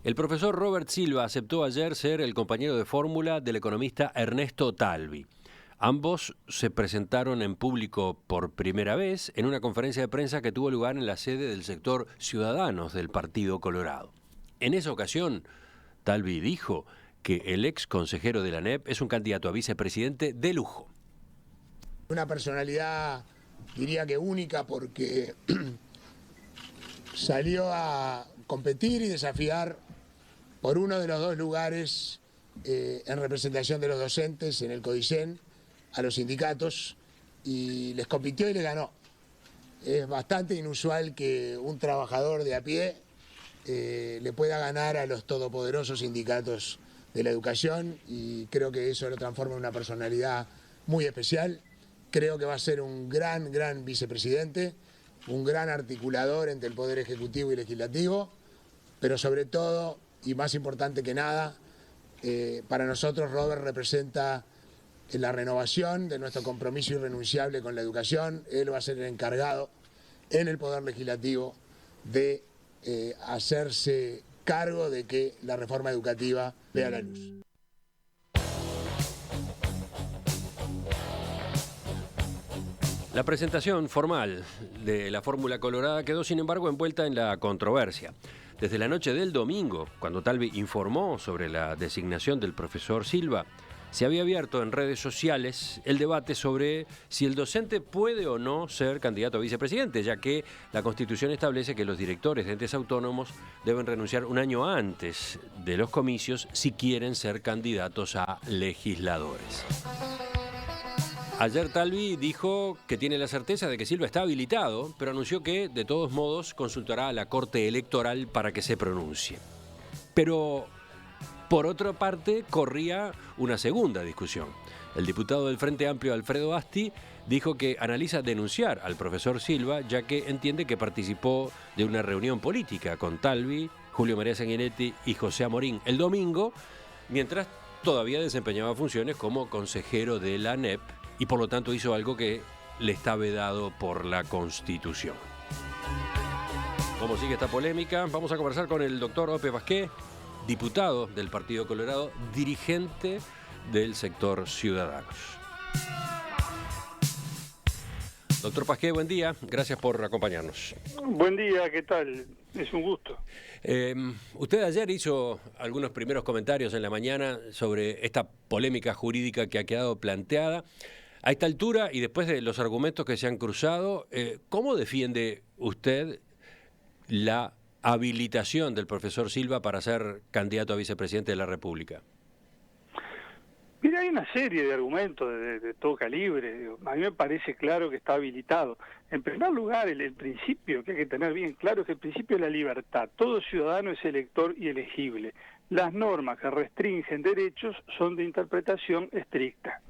El profesor Robert Silva aceptó ayer ser el compañero de fórmula del economista Ernesto Talvi. Ambos se presentaron en público por primera vez en una conferencia de prensa que tuvo lugar en la sede del sector Ciudadanos del Partido Colorado. En esa ocasión, Talvi dijo que el ex consejero de la ANEP es un candidato a vicepresidente de lujo. Una personalidad, diría que única, porque salió a competir y desafiar por uno de los dos lugares en representación de los docentes en el CODICEN a los sindicatos, y les compitió y les ganó. Es bastante inusual que un trabajador de a pie le pueda ganar a los todopoderosos sindicatos de la educación, y creo que eso lo transforma en una personalidad muy especial. Creo que va a ser un gran vicepresidente, un gran articulador entre el Poder Ejecutivo y Legislativo, pero sobre todo, y más importante que nada, para nosotros Robert representa la renovación de nuestro compromiso irrenunciable con la educación. Él va a ser el encargado en el Poder Legislativo de hacerse cargo de que la reforma educativa vea la luz. La presentación formal de la fórmula colorada quedó, sin embargo, envuelta en la controversia. Desde la noche del domingo, cuando Talvi informó sobre la designación del profesor Silva, se había abierto en redes sociales el debate sobre si el docente puede o no ser candidato a vicepresidente, ya que la Constitución establece que los directores de entes autónomos deben renunciar un año antes de los comicios si quieren ser candidatos a legisladores. Ayer Talvi dijo que tiene la certeza de que Silva está habilitado, pero anunció que, de todos modos, consultará a la Corte Electoral para que se pronuncie. Pero, por otra parte, corría una segunda discusión. El diputado del Frente Amplio, Alfredo Asti, dijo que analiza denunciar al profesor Silva, ya que entiende que participó de una reunión política con Talvi, Julio María Sanguinetti y José Amorín el domingo, mientras todavía desempeñaba funciones como consejero de la ANEP, y por lo tanto hizo algo que le está vedado por la Constitución. ¿Cómo sigue esta polémica? Vamos a conversar con el doctor Ope Pasqué, diputado del Partido Colorado, dirigente del sector Ciudadanos. Doctor Pasqué, buen día. Gracias por acompañarnos. Buen día, ¿qué tal? Es un gusto. Usted ayer hizo algunos primeros comentarios en la mañana sobre esta polémica jurídica que ha quedado planteada. A esta altura, y después de los argumentos que se han cruzado, ¿cómo defiende usted la habilitación del profesor Silva para ser candidato a vicepresidente de la República? Mira, hay una serie de argumentos de todo calibre. A mí me parece claro que está habilitado. En primer lugar, el principio que hay que tener bien claro es que el principio de la libertad. Todo ciudadano es elector y elegible. Las normas que restringen derechos son de interpretación estricta.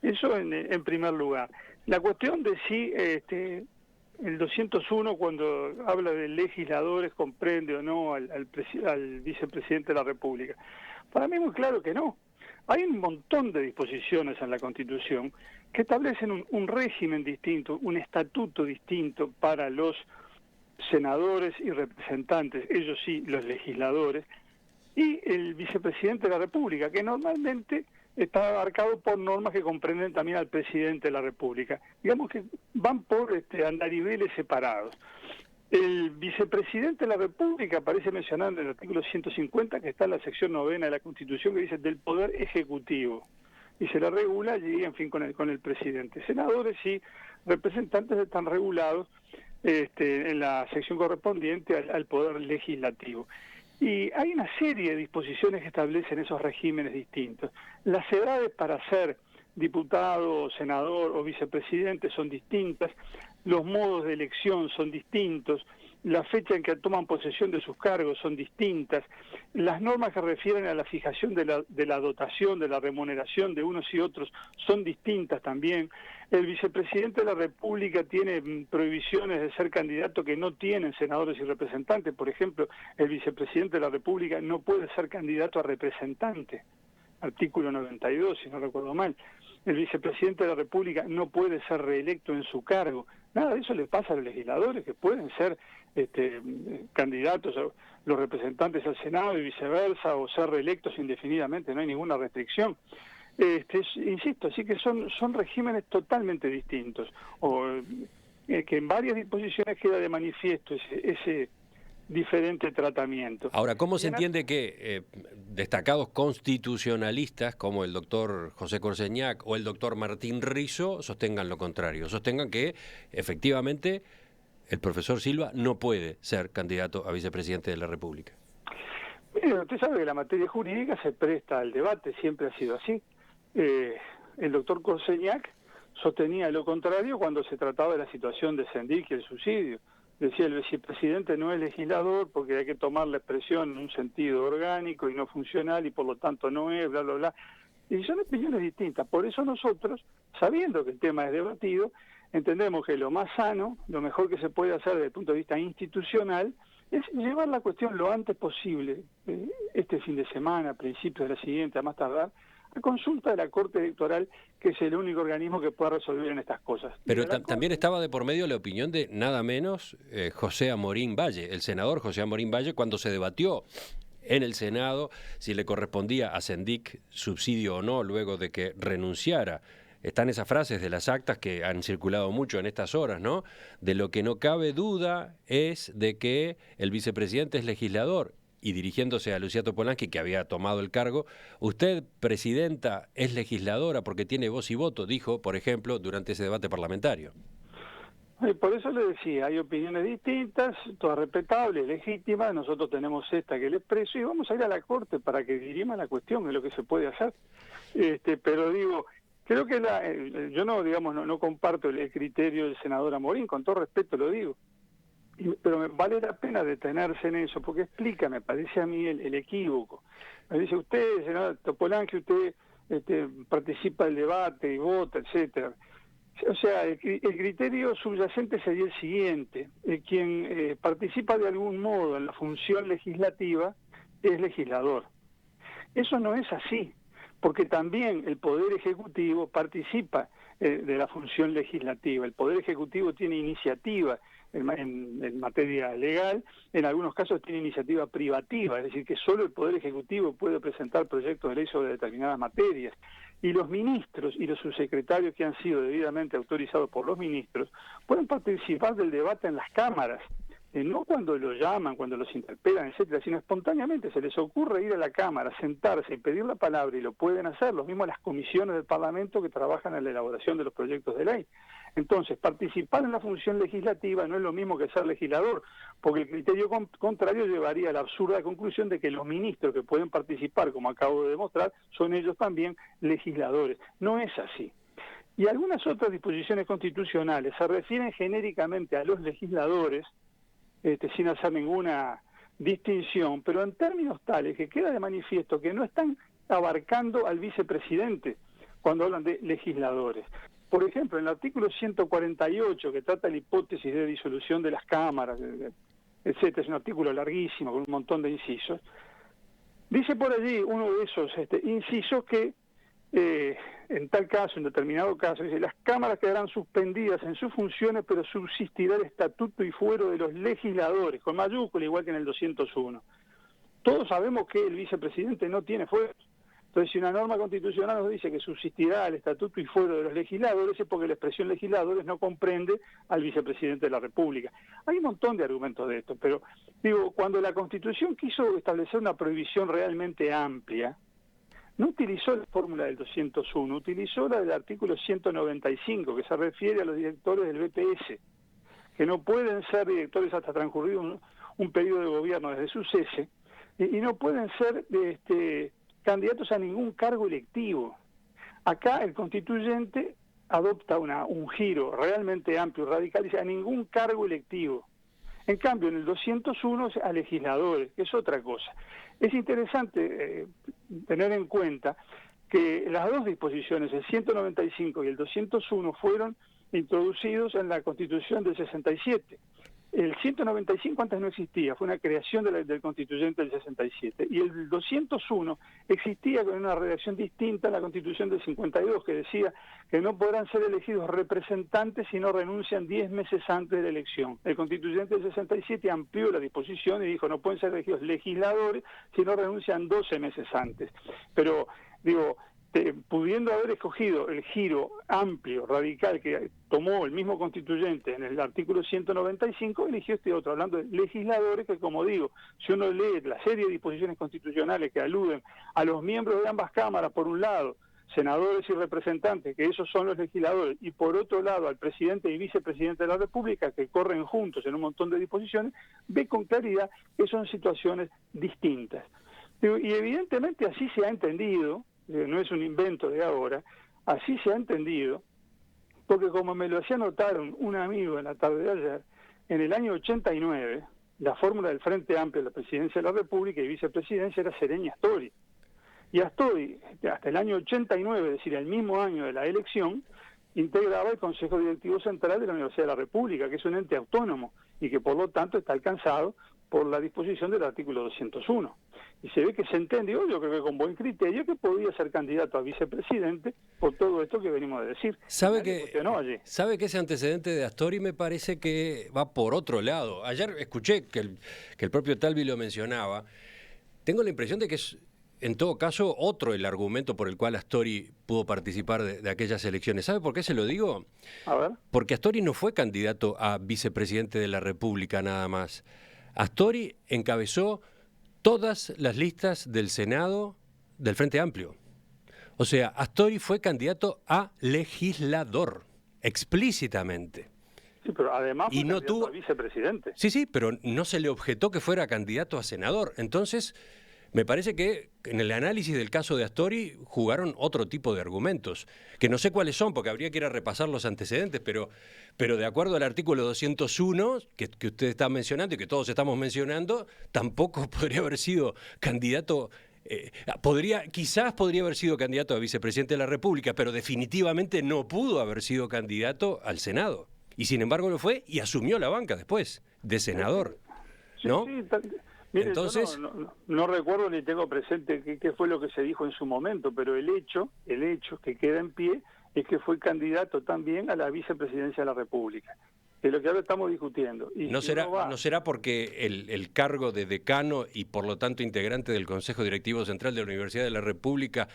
Eso en primer lugar. La cuestión de si el 201, cuando habla de legisladores, comprende o no al vicepresidente de la República. Para mí es muy claro que no. Hay un montón de disposiciones en la Constitución que establecen un régimen distinto, un estatuto distinto para los senadores y representantes, ellos sí, los legisladores, y el vicepresidente de la República, que normalmente está abarcado por normas que comprenden también al presidente de la República. Digamos que van por andariveles separados. El vicepresidente de la República aparece mencionado en el artículo 150, que está en la sección 9 de la Constitución, que dice del Poder Ejecutivo, y se la regula allí, en fin, con el presidente. Senadores y representantes están regulados en la sección correspondiente al Poder Legislativo. Y hay una serie de disposiciones que establecen esos regímenes distintos. Las edades para ser diputado, senador o vicepresidente son distintas, los modos de elección son distintos, la fecha en que toman posesión de sus cargos son distintas, las normas que refieren a la fijación de la dotación, de la remuneración de unos y otros son distintas también. El vicepresidente de la República tiene prohibiciones de ser candidato que no tienen senadores y representantes. Por ejemplo, el vicepresidente de la República no puede ser candidato a representante, artículo 92, si no recuerdo mal. El vicepresidente de la República no puede ser reelecto en su cargo, Nada de eso le pasa a los legisladores, que pueden ser candidatos, los representantes al Senado y viceversa, o ser reelectos indefinidamente, no hay ninguna restricción. Insisto, así que son regímenes totalmente distintos, que en varias disposiciones queda de manifiesto ese diferente tratamiento. Ahora, ¿cómo se entiende que destacados constitucionalistas como el doctor José Corseñac o el doctor Martín Rizo sostengan lo contrario? Sostengan que efectivamente el profesor Silva no puede ser candidato a vicepresidente de la República. Mire, usted sabe que la materia jurídica se presta al debate, siempre ha sido así. El doctor Corseñac sostenía lo contrario cuando se trataba de la situación de Sendic y el subsidio. Decía, el vicepresidente no es legislador porque hay que tomar la expresión en un sentido orgánico y no funcional y por lo tanto no es, bla, bla, bla. Y son opiniones distintas. Por eso nosotros, sabiendo que el tema es debatido, entendemos que lo más sano, lo mejor que se puede hacer desde el punto de vista institucional, es llevar la cuestión lo antes posible, este fin de semana, a principios de la siguiente, a más tardar, a consulta de la Corte Electoral, que es el único organismo que pueda resolver en estas cosas. Pero también estaba de por medio la opinión de nada menos José Amorín Valle, el senador José Amorín Valle, cuando se debatió en el Senado si le correspondía a Sendic subsidio o no, luego de que renunciara. Están esas frases de las actas que han circulado mucho en estas horas, ¿no? De lo que no cabe duda es de que el vicepresidente es legislador. Y dirigiéndose a Lucía Topolansky, que había tomado el cargo, usted, presidenta, es legisladora porque tiene voz y voto, dijo, por ejemplo, durante ese debate parlamentario. Por eso le decía, hay opiniones distintas, todas respetables, legítimas, nosotros tenemos esta que le expreso y vamos a ir a la Corte para que dirima la cuestión, es lo que se puede hacer. Pero digo, creo que yo no comparto el criterio del senador Amorín, con todo respeto lo digo. Pero me vale la pena detenerse en eso, porque explica, me parece a mí, el equívoco. Me dice, usted, senador Topolansky, usted participa del debate y vota, etcétera. O sea, el criterio subyacente sería el siguiente. Quien participa de algún modo en la función legislativa es legislador. Eso no es así, porque también el Poder Ejecutivo participa de la función legislativa. El Poder Ejecutivo tiene iniciativa en materia legal, en algunos casos tiene iniciativa privativa, es decir, que solo el Poder Ejecutivo puede presentar proyectos de ley sobre determinadas materias. Y los ministros y los subsecretarios que han sido debidamente autorizados por los ministros pueden participar del debate en las cámaras, no cuando los llaman, cuando los interpelan, etcétera, sino espontáneamente se les ocurre ir a la Cámara, sentarse y pedir la palabra y lo pueden hacer, lo mismo las comisiones del Parlamento que trabajan en la elaboración de los proyectos de ley. Entonces, participar en la función legislativa no es lo mismo que ser legislador, porque el criterio contrario llevaría a la absurda conclusión de que los ministros que pueden participar, como acabo de demostrar, son ellos también legisladores. No es así. Y algunas otras disposiciones constitucionales se refieren genéricamente a los legisladores, sin hacer ninguna distinción, pero en términos tales que queda de manifiesto que no están abarcando al vicepresidente cuando hablan de legisladores. Por ejemplo, en el artículo 148, que trata la hipótesis de disolución de las cámaras, etcétera, es un artículo larguísimo con un montón de incisos, dice por allí uno de esos incisos que en tal caso, en determinado caso, dice, las cámaras quedarán suspendidas en sus funciones, pero subsistirá el estatuto y fuero de los legisladores, con mayúscula, igual que en el 201. Todos sabemos que el vicepresidente no tiene fueros. Entonces, si una norma constitucional nos dice que subsistirá el estatuto y fuero de los legisladores, es porque la expresión legisladores no comprende al vicepresidente de la República. Hay un montón de argumentos de esto, pero digo, cuando la Constitución quiso establecer una prohibición realmente amplia, no utilizó la fórmula del 201, utilizó la del artículo 195, que se refiere a los directores del BPS, que no pueden ser directores hasta transcurrido un periodo de gobierno desde su cese, y no pueden ser candidatos a ningún cargo electivo. Acá el constituyente adopta un giro realmente amplio, radical, dice a ningún cargo electivo. En cambio, en el 201 a legisladores, que es otra cosa. Es interesante tener en cuenta que las dos disposiciones, el 195 y el 201, fueron introducidos en la Constitución del 67. el 195 antes no existía, fue una creación del constituyente del 67, y el 201 existía con una redacción distinta a la constitución del 52, que decía que no podrán ser elegidos representantes si no renuncian 10 meses antes de la elección. El constituyente del 67 amplió la disposición y dijo no pueden ser elegidos legisladores si no renuncian 12 meses antes. Pero, digo, pudiendo haber escogido el giro amplio, radical, que tomó el mismo constituyente en el artículo 195, eligió este otro, hablando de legisladores que, como digo, si uno lee la serie de disposiciones constitucionales que aluden a los miembros de ambas cámaras, por un lado, senadores y representantes, que esos son los legisladores, y por otro lado al presidente y vicepresidente de la República, que corren juntos en un montón de disposiciones, ve con claridad que son situaciones distintas. Y evidentemente así se ha entendido, no es un invento de ahora, así se ha entendido, porque como me lo hacía notar un amigo en la tarde de ayer, en el año 89, la fórmula del Frente Amplio de la Presidencia de la República y Vicepresidencia era Sereni Astori. Y Astori, hasta el año 89, es decir, el mismo año de la elección, integraba el Consejo Directivo Central de la Universidad de la República, que es un ente autónomo y que por lo tanto está alcanzado por la disposición del artículo 201. Y se ve que se entendió, yo creo que con buen criterio, que podía ser candidato a vicepresidente por todo esto que venimos de decir. ¿Sabe que ese antecedente de Astori me parece que va por otro lado? Ayer escuché que el propio Talvi lo mencionaba. Tengo la impresión de que es, en todo caso, otro el argumento por el cual Astori pudo participar de aquellas elecciones. ¿Sabe por qué se lo digo? A ver. Porque Astori no fue candidato a vicepresidente de la República nada más. Astori encabezó todas las listas del Senado del Frente Amplio. O sea, Astori fue candidato a legislador, explícitamente. Sí, pero además fue candidato a vicepresidente. Sí, pero no se le objetó que fuera candidato a senador. Entonces, me parece que en el análisis del caso de Astori jugaron otro tipo de argumentos, que no sé cuáles son, porque habría que ir a repasar los antecedentes, pero de acuerdo al artículo 201, que usted está mencionando y que todos estamos mencionando, tampoco podría haber sido candidato, quizás podría haber sido candidato a vicepresidente de la República, pero definitivamente no pudo haber sido candidato al Senado. Y sin embargo lo fue y asumió la banca después, de senador, ¿no? Sí, mire, entonces, no recuerdo ni tengo presente qué fue lo que se dijo en su momento, pero el hecho que queda en pie es que fue candidato también a la vicepresidencia de la República, que es lo que ahora estamos discutiendo. Y ¿No será porque el cargo de decano y por lo tanto integrante del Consejo Directivo Central de la Universidad de la República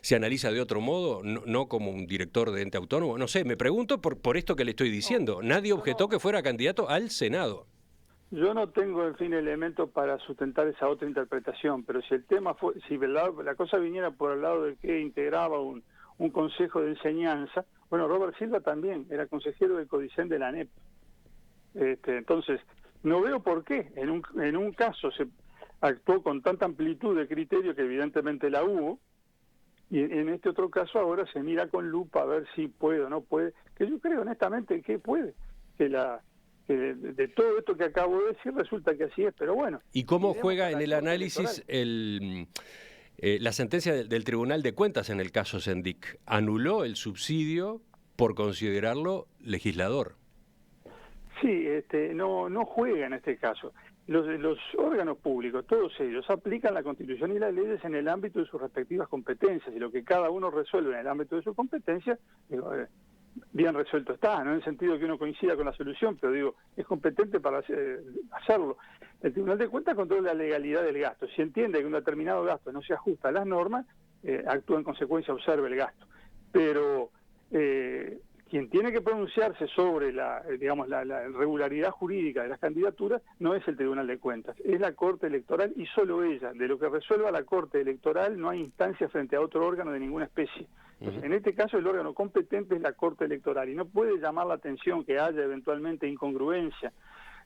se analiza de otro modo, no como un director de ente autónomo? No sé, me pregunto por esto que le estoy diciendo. Nadie objetó que fuera candidato al Senado. Yo no tengo, en fin, elementos para sustentar esa otra interpretación, pero si el tema si la cosa viniera por el lado de que integraba un consejo de enseñanza, bueno, Robert Silva también era consejero del CODICEN de la ANEP. Entonces, no veo por qué. En un caso se actuó con tanta amplitud de criterio que evidentemente la hubo, y en este otro caso ahora se mira con lupa a ver si puede o no puede, que yo creo honestamente que puede, que de todo esto que acabo de decir resulta que así es, pero bueno. ¿Y cómo juega en el análisis la sentencia del Tribunal de Cuentas en el caso Sendic? Anuló el subsidio por considerarlo legislador. Sí, no juega en este caso. Los órganos públicos, todos ellos, aplican la Constitución y las leyes en el ámbito de sus respectivas competencias, y lo que cada uno resuelve en el ámbito de su competencia, bien resuelto está, no en el sentido que uno coincida con la solución, pero digo, es competente para hacerlo. El Tribunal de Cuentas controla la legalidad del gasto. Si entiende que un determinado gasto no se ajusta a las normas, actúa en consecuencia, observa el gasto. Pero quien tiene que pronunciarse sobre la regularidad jurídica de las candidaturas no es el Tribunal de Cuentas, es la Corte Electoral y solo ella. De lo que resuelva la Corte Electoral no hay instancia frente a otro órgano de ninguna especie. Entonces, en este caso el órgano competente es la Corte Electoral y no puede llamar la atención que haya eventualmente incongruencia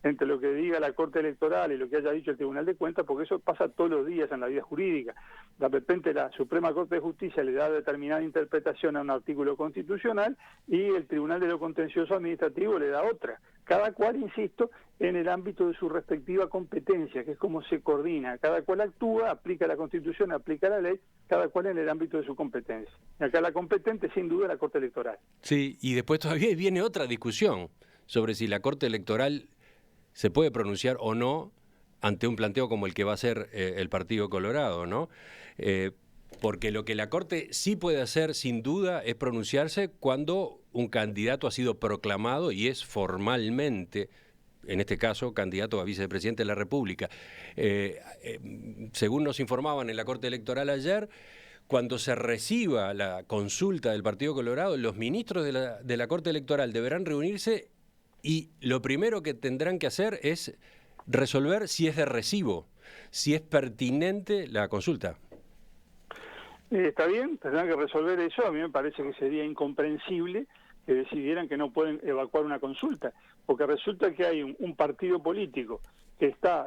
entre lo que diga la Corte Electoral y lo que haya dicho el Tribunal de Cuentas, porque eso pasa todos los días en la vida jurídica. De repente la Suprema Corte de Justicia le da determinada interpretación a un artículo constitucional y el Tribunal de lo Contencioso Administrativo le da otra. Cada cual, insisto, en el ámbito de su respectiva competencia, que es como se coordina. Cada cual actúa, aplica la Constitución, aplica la ley, cada cual en el ámbito de su competencia. Y acá la competente, sin duda, es la Corte Electoral. Sí, y después todavía viene otra discusión sobre si la Corte Electoral se puede pronunciar o no ante un planteo como el que va a hacer el Partido Colorado, ¿no? Porque lo que la Corte sí puede hacer, sin duda, es pronunciarse cuando un candidato ha sido proclamado y es formalmente, en este caso, candidato a vicepresidente de la República. Según nos informaban en la Corte Electoral ayer, cuando se reciba la consulta del Partido Colorado, los ministros de la Corte Electoral deberán reunirse y lo primero que tendrán que hacer es resolver si es de recibo, si es pertinente la consulta. Está bien, tendrán que resolver eso. A mí me parece que sería incomprensible que decidieran que no pueden evacuar una consulta, porque resulta que hay un partido político que está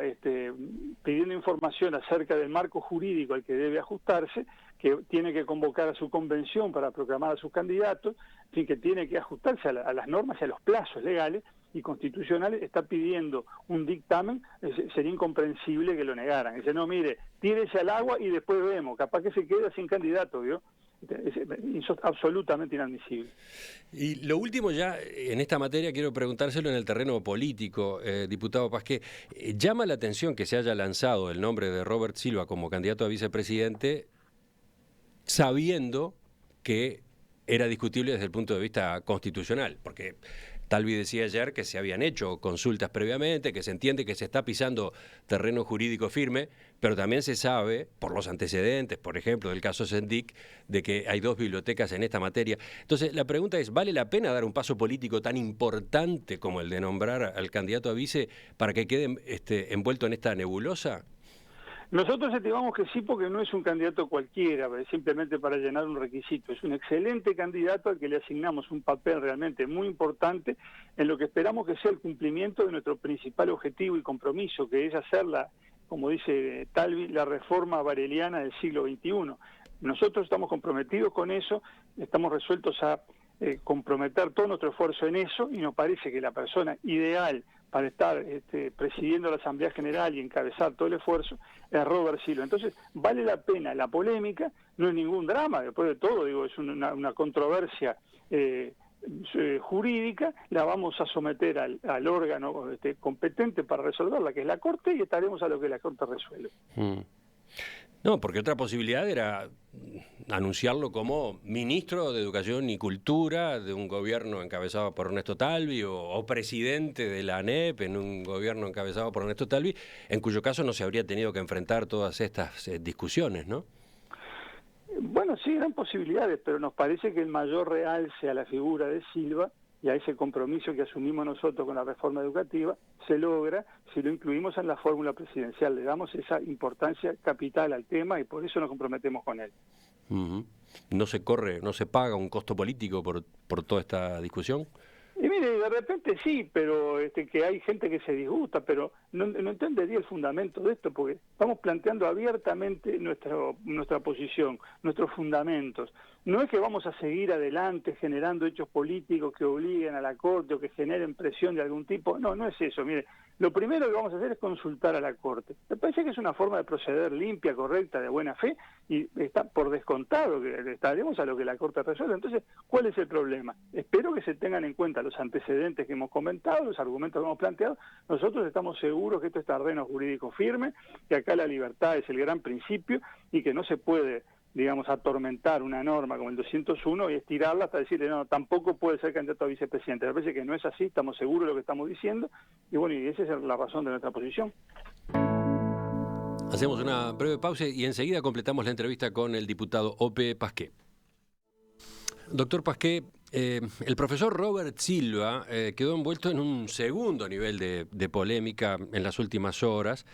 pidiendo información acerca del marco jurídico al que debe ajustarse, que tiene que convocar a su convención para proclamar a sus candidatos, en fin, que tiene que ajustarse a las normas y a los plazos legales y constitucionales, está pidiendo un dictamen. Sería incomprensible que lo negaran. Dice, no, mire, tírese al agua y después vemos, capaz que se queda sin candidato, ¿vio? Es absolutamente inadmisible. Y lo último ya, en esta materia, quiero preguntárselo en el terreno político, diputado Pasqué. Llama la atención que se haya lanzado el nombre de Robert Silva como candidato a vicepresidente, sabiendo que era discutible desde el punto de vista constitucional, porque Talvi decía ayer que se habían hecho consultas previamente, que se entiende que se está pisando terreno jurídico firme, pero también se sabe, por los antecedentes, por ejemplo, del caso Sendik, de que hay 2 bibliotecas en esta materia. Entonces, la pregunta es, ¿vale la pena dar un paso político tan importante como el de nombrar al candidato a vice para que quede envuelto en esta nebulosa? Nosotros estimamos que sí, porque no es un candidato cualquiera, simplemente para llenar un requisito. Es un excelente candidato al que le asignamos un papel realmente muy importante en lo que esperamos que sea el cumplimiento de nuestro principal objetivo y compromiso, que es hacer, como dice Talvi, la reforma vareliana del siglo XXI. Nosotros estamos comprometidos con eso, estamos resueltos a comprometer todo nuestro esfuerzo en eso, y nos parece que la persona ideal para estar presidiendo la Asamblea General y encabezar todo el esfuerzo es Robert Silva. Entonces, vale la pena la polémica, no es ningún drama, después de todo, digo, es una controversia jurídica, la vamos a someter al órgano competente para resolverla, que es la Corte, y estaremos a lo que la Corte resuelve. No, porque otra posibilidad era anunciarlo como ministro de Educación y Cultura de un gobierno encabezado por Ernesto Talvi o presidente de la ANEP en un gobierno encabezado por Ernesto Talvi, en cuyo caso no se habría tenido que enfrentar todas estas discusiones, ¿no? Bueno, sí, eran posibilidades, pero nos parece que el mayor realce a la figura de Silva y a ese compromiso que asumimos nosotros con la reforma educativa se logra si lo incluimos en la fórmula presidencial. Le damos esa importancia capital al tema y por eso nos comprometemos con él. ¿No se paga un costo político por toda esta discusión? Y mire, de repente sí, pero que hay gente que se disgusta, pero no entendería el fundamento de esto, porque estamos planteando abiertamente nuestra posición, nuestros fundamentos. No es que vamos a seguir adelante generando hechos políticos que obliguen a la Corte o que generen presión de algún tipo. No, no es eso. Mire, lo primero que vamos a hacer es consultar a la Corte. Me parece que es una forma de proceder limpia, correcta, de buena fe, y está por descontado que estaremos a lo que la Corte resuelva. Entonces, ¿cuál es el problema? Espero que se tengan en cuenta los antecedentes que hemos comentado, los argumentos que hemos planteado. Nosotros estamos seguros que esto es terreno jurídico firme, que acá la libertad es el gran principio y que no se puede, digamos, atormentar una norma como el 201 y estirarla hasta decirle, no, tampoco puede ser candidato a vicepresidente. Me parece que no es así, estamos seguros de lo que estamos diciendo, y bueno, y esa es la razón de nuestra posición. Hacemos una breve pausa y enseguida completamos la entrevista con el diputado Ope Pasqué. Doctor Pasqué, el profesor Robert Silva quedó envuelto en un segundo nivel de polémica en las últimas horas,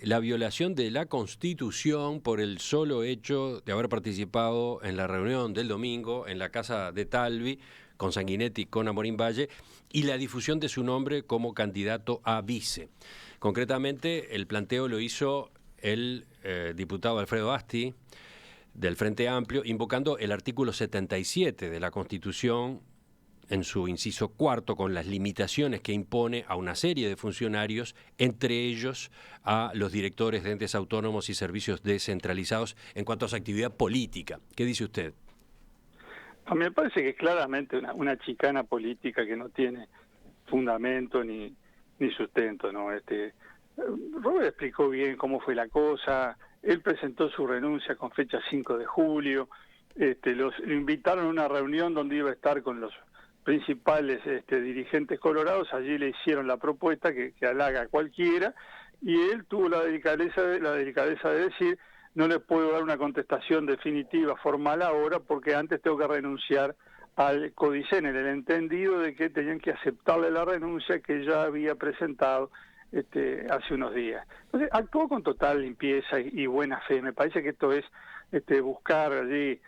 la violación de la Constitución por el solo hecho de haber participado en la reunión del domingo en la casa de Talvi, con Sanguinetti, con Amorín Valle, y la difusión de su nombre como candidato a vice. Concretamente, el planteo lo hizo el diputado Alfredo Asti, del Frente Amplio, invocando el artículo 77 de la Constitución en su inciso cuarto, con las limitaciones que impone a una serie de funcionarios, entre ellos a los directores de entes autónomos y servicios descentralizados en cuanto a su actividad política. ¿Qué dice usted? A mí me parece que es claramente una chicana política que no tiene fundamento ni ni sustento, ¿no? Robert explicó bien cómo fue la cosa, él presentó su renuncia con fecha 5 de julio, lo invitaron a una reunión donde iba a estar con los principales dirigentes colorados, allí le hicieron la propuesta que halaga a cualquiera, y él tuvo la delicadeza de decir, no le puedo dar una contestación definitiva, formal ahora, porque antes tengo que renunciar al Codicen, en el entendido de que tenían que aceptarle la renuncia que ya había presentado hace unos días. Entonces, actuó con total limpieza y buena fe. Me parece que esto es buscar allí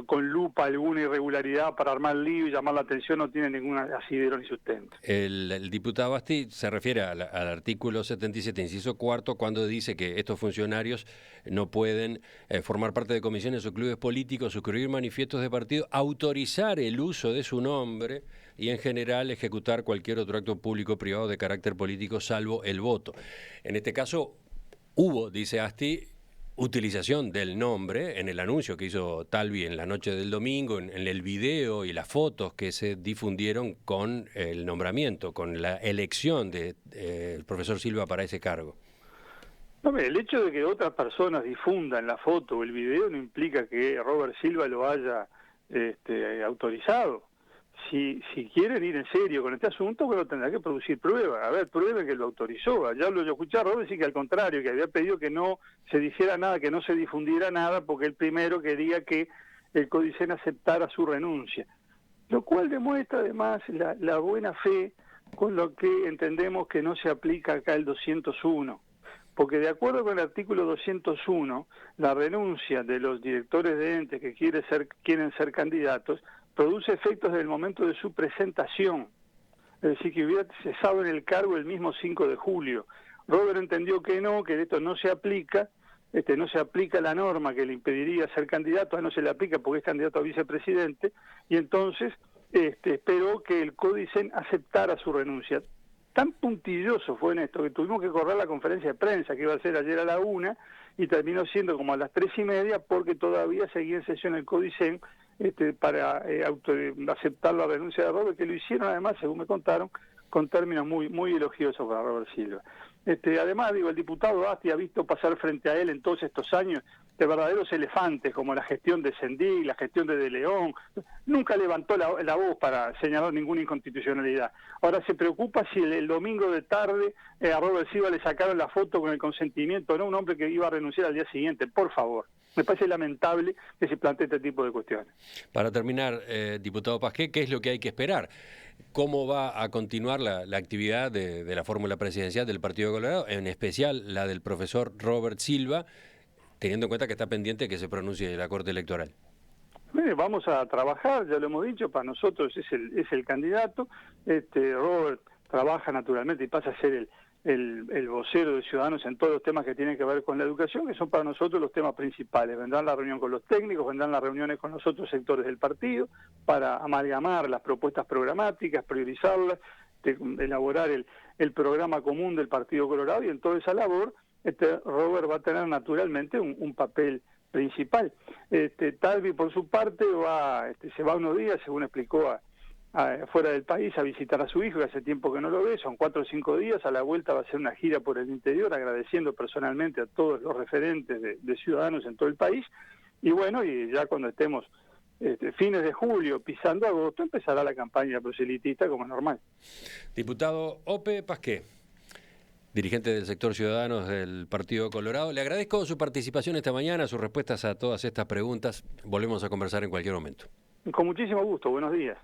con lupa alguna irregularidad para armar lío y llamar la atención, no tiene ningún asidero ni sustento. El diputado Basti se refiere al artículo 77, inciso cuarto, cuando dice que estos funcionarios no pueden formar parte de comisiones o clubes políticos, suscribir manifiestos de partido, autorizar el uso de su nombre y en general ejecutar cualquier otro acto público o privado de carácter político salvo el voto. En este caso hubo, dice Asti, utilización del nombre en el anuncio que hizo Talvi en la noche del domingo, en el video y las fotos que se difundieron con el nombramiento, con la elección de el profesor Silva para ese cargo. No, el hecho de que otras personas difundan la foto o el video no implica que Robert Silva lo haya autorizado. Si quieren ir en serio con este asunto, bueno, tendrá que producir pruebas. A ver, prueben que lo autorizó. Allá yo escuché a Robert decir que al contrario, que había pedido que no se dijera nada, que no se difundiera nada, porque él primero quería que el Codicen aceptara su renuncia. Lo cual demuestra además la buena fe con lo que entendemos que no se aplica acá el 201. Porque de acuerdo con el artículo 201, la renuncia de los directores de entes que quieren ser candidatos produce efectos desde el momento de su presentación, es decir, que hubiera cesado en el cargo el mismo 5 de julio. Robert entendió que no, que esto no se aplica, no se aplica la norma que le impediría ser candidato, no se le aplica porque es candidato a vicepresidente, y entonces esperó que el Codicen aceptara su renuncia. Tan puntilloso fue en esto que tuvimos que correr la conferencia de prensa que iba a ser ayer a la 1 y terminó siendo como a las 3:30 porque todavía seguía en sesión el Codicen para aceptar la renuncia de Robert, que lo hicieron además, según me contaron, con términos muy elogiosos para Robert Silva. Además, el diputado Asti ha visto pasar frente a él en todos estos años de verdaderos elefantes, como la gestión de Sendí, la gestión de León. Nunca levantó la voz para señalar ninguna inconstitucionalidad. Ahora se preocupa si el domingo de tarde a Robert Silva le sacaron la foto con el consentimiento, ¿no? Un hombre que iba a renunciar al día siguiente. Por favor. Me parece lamentable que se plantee este tipo de cuestiones. Para terminar, diputado Pasqué, ¿qué es lo que hay que esperar? ¿Cómo va a continuar la actividad de la fórmula presidencial del Partido Colorado, en especial la del profesor Robert Silva, teniendo en cuenta que está pendiente que se pronuncie la Corte Electoral? Vamos a trabajar, ya lo hemos dicho, para nosotros es el candidato. Robert trabaja naturalmente y pasa a ser el vocero de Ciudadanos en todos los temas que tienen que ver con la educación, que son para nosotros los temas principales. Vendrán la reunión con los técnicos, vendrán las reuniones con los otros sectores del partido para amalgamar las propuestas programáticas, priorizarlas, elaborar el programa común del Partido Colorado, y en toda esa labor Robert va a tener naturalmente un papel principal. Talvi, por su parte, se va unos días, según explicó, fuera del país a visitar a su hijo, que hace tiempo que no lo ve, son 4 o 5 días. A la vuelta va a hacer una gira por el interior, agradeciendo personalmente a todos los referentes de Ciudadanos en todo el país, y bueno, y ya cuando estemos fines de julio, pisando agosto, empezará la campaña proselitista como es normal. Diputado Ope Pasqué, dirigente del sector Ciudadanos del Partido Colorado, le agradezco su participación esta mañana, sus respuestas a todas estas preguntas. Volvemos a conversar en cualquier momento. Con muchísimo gusto, buenos días.